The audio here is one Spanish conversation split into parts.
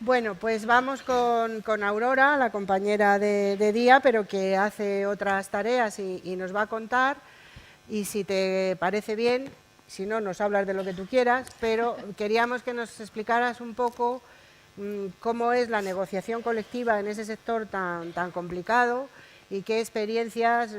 Bueno, pues vamos con Aurora, la compañera de Día, pero que hace otras tareas y nos va a contar. Y si te parece bien, si no, nos hablas de lo que tú quieras, pero queríamos que nos explicaras un poco cómo es la negociación colectiva en ese sector tan complicado y qué experiencias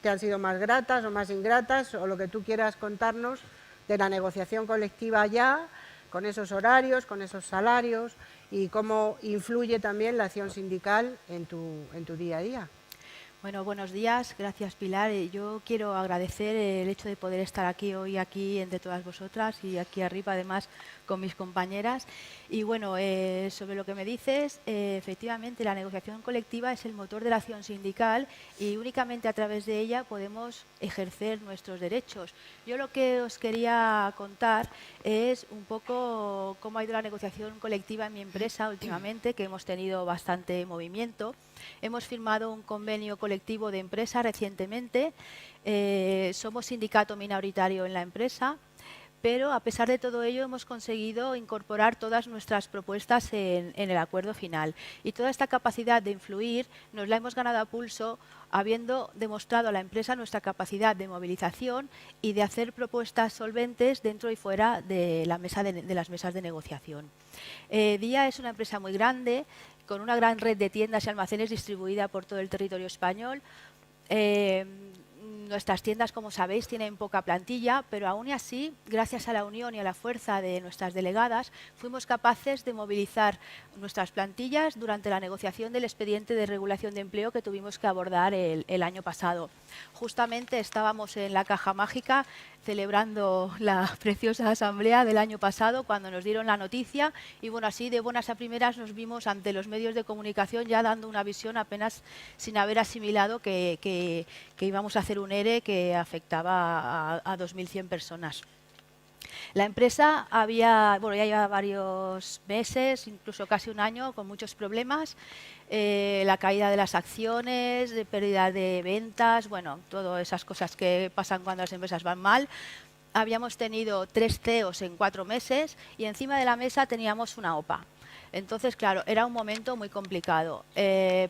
te han sido más gratas o más ingratas, o lo que tú quieras contarnos de la negociación colectiva ya, con esos horarios, con esos salarios, y cómo influye también la acción sindical en tu día a día. Bueno, buenos días. Gracias, Pilar. Yo quiero agradecer el hecho de poder estar hoy aquí entre todas vosotras y aquí arriba, además, con mis compañeras. Y bueno, sobre lo que me dices, efectivamente, la negociación colectiva es el motor de la acción sindical y únicamente a través de ella podemos ejercer nuestros derechos. Yo lo que os quería contar es un poco cómo ha ido la negociación colectiva en mi empresa últimamente, que hemos tenido bastante movimiento. Hemos firmado un convenio colectivo de empresa recientemente. Somos sindicato minoritario en la empresa, pero a pesar de todo ello hemos conseguido incorporar todas nuestras propuestas en el acuerdo final. Y toda esta capacidad de influir nos la hemos ganado a pulso, habiendo demostrado a la empresa nuestra capacidad de movilización y de hacer propuestas solventes dentro y fuera de las mesas de negociación. Día es una empresa muy grande, con una gran red de tiendas y almacenes distribuida por todo el territorio español. Nuestras tiendas, como sabéis, tienen poca plantilla, pero aún así, gracias a la unión y a la fuerza de nuestras delegadas, fuimos capaces de movilizar nuestras plantillas durante la negociación del expediente de regulación de empleo que tuvimos que abordar el año pasado. Justamente estábamos en la Caja Mágica celebrando la preciosa asamblea del año pasado cuando nos dieron la noticia y bueno, así de buenas a primeras nos vimos ante los medios de comunicación ya dando una visión apenas sin haber asimilado que íbamos a hacer un ERE que afectaba a 2.100 personas. La empresa ya lleva varios meses, incluso casi un año, con muchos problemas. La caída de las acciones, de pérdida de ventas, bueno, todas esas cosas que pasan cuando las empresas van mal. Habíamos tenido 3 CEOs en 4 meses y encima de la mesa teníamos una OPA. Entonces, claro, era un momento muy complicado.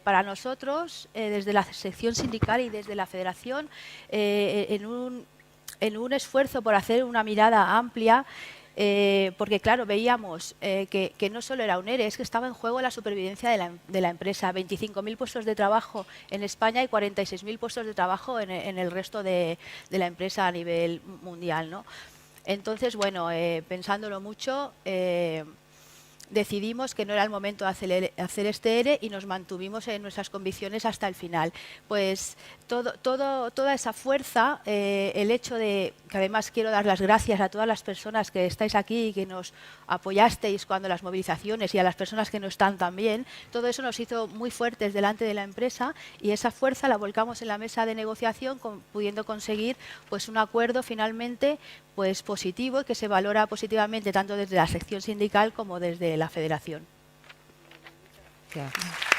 Para nosotros, desde la sección sindical y desde la federación, en un esfuerzo por hacer una mirada amplia, porque claro, veíamos que no solo era un ERE, es que estaba en juego la supervivencia de la empresa. 25.000 puestos de trabajo en España y 46.000 puestos de trabajo en el resto de la empresa a nivel mundial, ¿no? Entonces, bueno, pensándolo mucho, decidimos que no era el momento de hacer este ERE y nos mantuvimos en nuestras convicciones hasta el final. Pues toda esa fuerza, el hecho de que además quiero dar las gracias a todas las personas que estáis aquí y que nos apoyasteis cuando las movilizaciones y a las personas que no están también, todo eso nos hizo muy fuertes delante de la empresa y esa fuerza la volcamos en la mesa de negociación pudiendo conseguir pues un acuerdo finalmente pues positivo y que se valora positivamente tanto desde la sección sindical como desde la federación. Gracias.